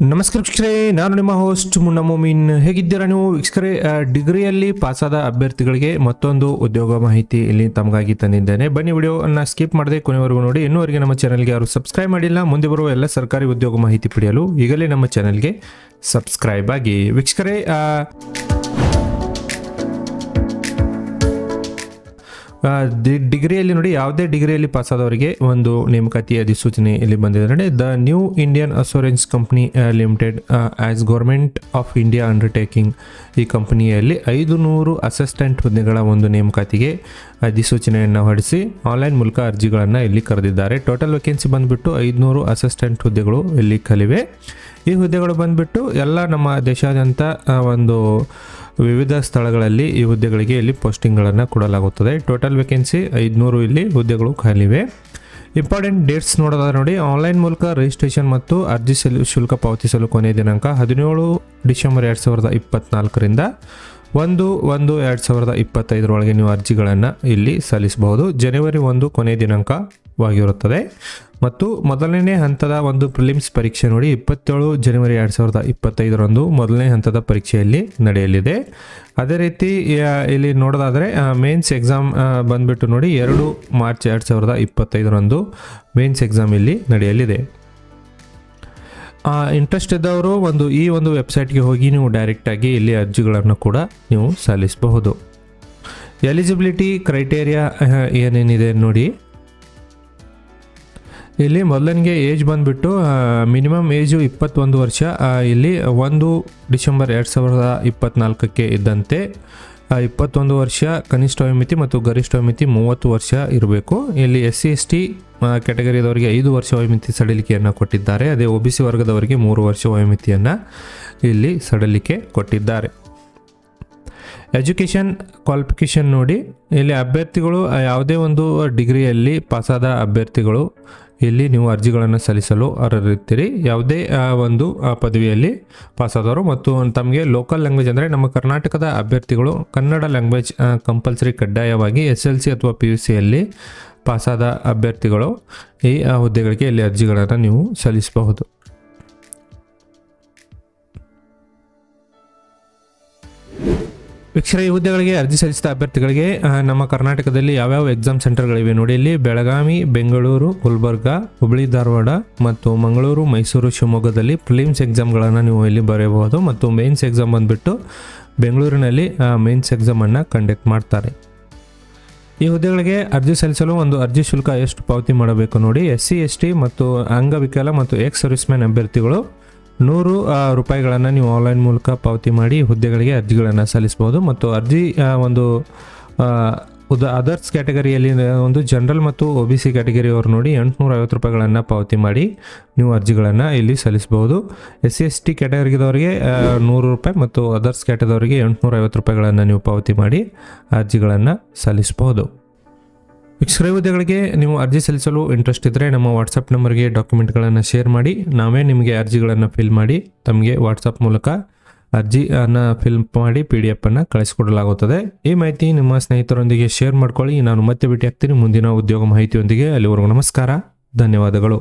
ನಮಸ್ಕಾರ ವೀಕ್ಷಕರೇ, ನಾನು ನಿಮ್ಮ ಹೋಸ್ಟ್ ಮುನ್ನಾ ಮೊಮಿನ್. ಹೇಗಿದ್ದೀರಾ ನೀವು ವೀಕ್ಷಕರೇ? ಡಿಗ್ರಿಯಲ್ಲಿ ಪಾಸಾದ ಅಭ್ಯರ್ಥಿಗಳಿಗೆ ಮತ್ತೊಂದು ಉದ್ಯೋಗ ಮಾಹಿತಿ ಇಲ್ಲಿ ತಮಗಾಗಿ ತಂದಿದ್ದೇನೆ. ಬನ್ನಿ ವಿಡಿಯೋವನ್ನು ಸ್ಕಿಪ್ ಮಾಡದೆ ಕೊನೆವರೆಗೂ ನೋಡಿ. ಇನ್ನೂವರೆಗೆ ನಮ್ಮ ಚಾನಲ್ಗೆ ಯಾರು ಸಬ್ಸ್ಕ್ರೈಬ್ ಮಾಡಿಲ್ಲ, ಮುಂದೆ ಬರುವ ಎಲ್ಲ ಸರ್ಕಾರಿ ಉದ್ಯೋಗ ಮಾಹಿತಿ ಪಡೆಯಲು ಈಗಲೇ ನಮ್ಮ ಚಾನಲ್ಗೆ ಸಬ್ಸ್ಕ್ರೈಬ್ ಆಗಿ. ವೀಕ್ಷಕರೇ, ಡಿಗ್ರಿಯಲ್ಲಿ ನೋಡಿ, ಯಾವುದೇ ಡಿಗ್ರಿಯಲ್ಲಿ ಪಾಸಾದವರಿಗೆ ಒಂದು ನೇಮಕಾತಿ ಅಧಿಸೂಚನೆ ಇಲ್ಲಿ ಬಂದಿದೆ ನೋಡಿ. The new Indian assurance company limited as government of India undertaking. ಈ ಕಂಪನಿಯಲ್ಲಿ 500 ಅಸಿಸ್ಟೆಂಟ್ ಹುದ್ದೆಗಳ ಒಂದು ನೇಮಕಾತಿಗೆ ಅಧಿಸೂಚನೆಯನ್ನು ಹೊರಡಿಸಿ ಆನ್ಲೈನ್ ಮೂಲಕ ಅರ್ಜಿಗಳನ್ನು ಇಲ್ಲಿ ಕರೆದಿದ್ದಾರೆ. ಟೋಟಲ್ ವೇಕೆನ್ಸಿ ಬಂದುಬಿಟ್ಟು 500 ಅಸಿಸ್ಟೆಂಟ್ ಹುದ್ದೆಗಳು ಇಲ್ಲಿ ಖಾಲಿವೆ. ಈ ಹುದ್ದೆಗಳು ಬಂದುಬಿಟ್ಟು ಎಲ್ಲ ನಮ್ಮ ದೇಶಾದ್ಯಂತ ಒಂದು ವಿವಿಧ ಸ್ಥಳಗಳಲ್ಲಿ ಈ ಹುದ್ದೆಗಳಿಗೆ ಇಲ್ಲಿ ಪೋಸ್ಟಿಂಗ್ಗಳನ್ನು ಕೊಡಲಾಗುತ್ತದೆ. ಟೋಟಲ್ ವೇಕೆನ್ಸಿ 500 ಇಲ್ಲಿ ಹುದ್ದೆಗಳು ಖಾಲಿವೆ. ಇಂಪಾರ್ಟೆಂಟ್ ಡೇಟ್ಸ್ ನೋಡೋದಾದ್ರೆ ನೋಡಿ, ಆನ್ಲೈನ್ ಮೂಲಕ ರಿಜಿಸ್ಟ್ರೇಷನ್ ಮತ್ತು ಅರ್ಜಿ ಶುಲ್ಕ ಪಾವತಿಸಲು ಕೊನೆಯ ದಿನಾಂಕ 17 ಡಿಸೆಂಬರ್ 2024ರಿಂದ 1/1/2025 ಒಳಗೆ ನೀವು ಅರ್ಜಿಗಳನ್ನು ಇಲ್ಲಿ ಸಲ್ಲಿಸಬಹುದು. ಜನವರಿ 1 ಕೊನೆಯ ದಿನಾಂಕವಾಗಿರುತ್ತದೆ. ಮತ್ತು ಮೊದಲನೇ ಹಂತದ ಒಂದು ಪ್ರಿಲಿಮ್ಸ್ ಪರೀಕ್ಷೆ ನೋಡಿ, 27 ಜನವರಿ 2025ರಂದು ಮೊದಲನೇ ಹಂತದ ಪರೀಕ್ಷೆಯಲ್ಲಿ ನಡೆಯಲಿದೆ. ಅದೇ ರೀತಿ ಇಲ್ಲಿ ನೋಡೋದಾದರೆ ಮೇನ್ಸ್ ಎಕ್ಸಾಮ್ ಬಂದುಬಿಟ್ಟು ನೋಡಿ 2 ಮಾರ್ಚ್ 2025ರಂದು ಮೇನ್ಸ್ ಎಕ್ಸಾಮ್ ಇಲ್ಲಿ ನಡೆಯಲಿದೆ. ಇಂಟ್ರೆಸ್ಟ್ ಇದ್ದವರು ಈ ಒಂದು ವೆಬ್ಸೈಟ್ಗೆ ಹೋಗಿ ನೀವು ಡೈರೆಕ್ಟಾಗಿ ಇಲ್ಲಿ ಅರ್ಜಿಗಳನ್ನು ಕೂಡ ನೀವು ಸಲ್ಲಿಸಬಹುದು. ಎಲಿಜಿಬಿಲಿಟಿ ಕ್ರೈಟೇರಿಯಾ ಏನೇನಿದೆ ನೋಡಿ. ಇಲ್ಲಿ ಮೊದಲನಿಗೆ ಏಜ್ ಬಂದುಬಿಟ್ಟು ಮಿನಿಮಮ್ ಏಜು 21 ವರ್ಷ. ಇಲ್ಲಿ 1 ಡಿಸೆಂಬರ್ 2024ಕ್ಕೆ ಇದ್ದಂತೆ 21 ವರ್ಷ ಕನಿಷ್ಠ ವಯೋಮಿತಿ ಮತ್ತು ಗರಿಷ್ಠ ವಯೋಮಿತಿ 30 ವರ್ಷ ಇರಬೇಕು. ಇಲ್ಲಿ SC/ST ಕ್ಯಾಟಗರಿದವರಿಗೆ 5 ವರ್ಷ ವಯೋಮಿತಿ ಸಡಿಲಿಕೆಯನ್ನು ಕೊಟ್ಟಿದ್ದಾರೆ. ಅದೇ OBC ವರ್ಗದವರಿಗೆ 3 ವರ್ಷ ವಯೋಮಿತಿಯನ್ನು ಇಲ್ಲಿ ಸಡಿಲಿಕೆ ಕೊಟ್ಟಿದ್ದಾರೆ. ಎಜುಕೇಷನ್ ಕ್ವಾಲಿಫಿಕೇಷನ್ ನೋಡಿ, ಇಲ್ಲಿ ಅಭ್ಯರ್ಥಿಗಳು ಯಾವುದೇ ಒಂದು ಡಿಗ್ರಿಯಲ್ಲಿ ಪಾಸಾದ ಅಭ್ಯರ್ಥಿಗಳು ಇಲ್ಲಿ ನೀವು ಅರ್ಜಿಗಳನ್ನು ಸಲ್ಲಿಸಲು ಅರ್ಹರಿರ್ತೀರಿ. ಯಾವುದೇ ಒಂದು ಪದವಿಯಲ್ಲಿ ಪಾಸಾದವರು ಮತ್ತು ತಮಗೆ ಲೋಕಲ್ ಲ್ಯಾಂಗ್ವೇಜ್ ಅಂದರೆ ನಮ್ಮ ಕರ್ನಾಟಕದ ಅಭ್ಯರ್ಥಿಗಳು ಕನ್ನಡ ಲ್ಯಾಂಗ್ವೇಜ್ ಕಂಪಲ್ಸರಿ ಕಡ್ಡಾಯವಾಗಿ SLC ಅಥವಾ PUCಯಲ್ಲಿ ಪಾಸಾದ ಅಭ್ಯರ್ಥಿಗಳು ಈ ಹುದ್ದೆಗಳಿಗೆ ಇಲ್ಲಿ ಅರ್ಜಿಗಳನ್ನು ನೀವು ಸಲ್ಲಿಸಬಹುದು. ವೀಕ್ಷಕರೇ, ಈ ಹುದ್ದೆಗಳಿಗೆ ಅರ್ಜಿ ಸಲ್ಲಿಸಿದ ಅಭ್ಯರ್ಥಿಗಳಿಗೆ ನಮ್ಮ ಕರ್ನಾಟಕದಲ್ಲಿ ಯಾವ್ಯಾವ ಎಕ್ಸಾಮ್ ಸೆಂಟರ್ಗಳಿವೆ ನೋಡಿ. ಇಲ್ಲಿ ಬೆಳಗಾವಿ, ಬೆಂಗಳೂರು, ಗುಲ್ಬರ್ಗಾ, ಹುಬ್ಬಳ್ಳಿ, ಧಾರವಾಡ ಮತ್ತು ಮಂಗಳೂರು, ಮೈಸೂರು, ಶಿವಮೊಗ್ಗದಲ್ಲಿ ಪ್ರಿಲಿಮ್ಸ್ ಎಕ್ಸಾಮ್ಗಳನ್ನು ನೀವು ಇಲ್ಲಿ ಬರೆಯಬಹುದು. ಮತ್ತು ಮೇನ್ಸ್ ಎಕ್ಸಾಮ್ ಬಂದುಬಿಟ್ಟು ಬೆಂಗಳೂರಿನಲ್ಲಿ ಮೇನ್ಸ್ ಎಕ್ಸಾಮನ್ನು ಕಂಡಕ್ಟ್ ಮಾಡ್ತಾರೆ. ಈ ಹುದ್ದೆಗಳಿಗೆ ಅರ್ಜಿ ಸಲ್ಲಿಸಲು ಒಂದು ಅರ್ಜಿ ಶುಲ್ಕ ಎಷ್ಟು ಪಾವತಿ ಮಾಡಬೇಕು ನೋಡಿ. SC/ST ಮತ್ತು ಅಂಗವಿಕಲ ಮತ್ತು ಎಕ್ಸ್ ಸರ್ವಿಸ್ಮ್ಯಾನ್ ಅಭ್ಯರ್ಥಿಗಳು 100 ರೂಪಾಯಿಗಳನ್ನು ನೀವು ಆನ್ಲೈನ್ ಮೂಲಕ ಪಾವತಿ ಮಾಡಿ ಹುದ್ದೆಗಳಿಗೆ ಅರ್ಜಿಗಳನ್ನು ಸಲ್ಲಿಸಬಹುದು. ಮತ್ತು ಅರ್ಜಿ ಒಂದು ಅದರ್ಸ್ ಕ್ಯಾಟಗರಿಯಲ್ಲಿ ಒಂದು ಜನರಲ್ ಮತ್ತು OBC ಕ್ಯಾಟಗರಿಯವರು ನೋಡಿ 850 ರೂಪಾಯಿಗಳನ್ನು ಪಾವತಿ ಮಾಡಿ ನೀವು ಅರ್ಜಿಗಳನ್ನು ಇಲ್ಲಿ ಸಲ್ಲಿಸಬಹುದು. SC/ST ಕ್ಯಾಟಗರಿದವರಿಗೆ 100 ರೂಪಾಯಿ ಮತ್ತು ಅದರ್ಸ್ ಕ್ಯಾಟಗರಿದವರಿಗೆ 850 ರೂಪಾಯಿಗಳನ್ನು ನೀವು ಪಾವತಿ ಮಾಡಿ ಅರ್ಜಿಗಳನ್ನು ಸಲ್ಲಿಸಬಹುದು. ವೀಕ್ಷಕರೇ, ಹುದ್ದೆಗಳಿಗೆ ನೀವು ಅರ್ಜಿ ಸಲ್ಲಿಸಲು ಇಂಟ್ರೆಸ್ಟ್ ಇದ್ದರೆ ನಮ್ಮ ವಾಟ್ಸಪ್ ನಂಬರ್ಗೆ ಡಾಕ್ಯುಮೆಂಟ್ಗಳನ್ನು ಶೇರ್ ಮಾಡಿ ನಾವೇ ನಿಮಗೆ ಅರ್ಜಿಗಳನ್ನು ಫಿಲ್ ಮಾಡಿ ತಮಗೆ ವಾಟ್ಸಪ್ ಮೂಲಕ ಅರ್ಜಿಯನ್ನು ಫಿಲ್ ಮಾಡಿ PDF ಅನ್ನು ಕಳಿಸಿಕೊಡಲಾಗುತ್ತದೆ. ಈ ಮಾಹಿತಿ ನಿಮ್ಮ ಸ್ನೇಹಿತರೊಂದಿಗೆ ಶೇರ್ ಮಾಡ್ಕೊಳ್ಳಿ. ನಾನು ಮತ್ತೆ ಭೇಟಿ ಆಗ್ತೀನಿ ಮುಂದಿನ ಉದ್ಯೋಗ ಮಾಹಿತಿಯೊಂದಿಗೆ. ಅಲ್ಲಿವರೆಗೂ ನಮಸ್ಕಾರ, ಧನ್ಯವಾದಗಳು.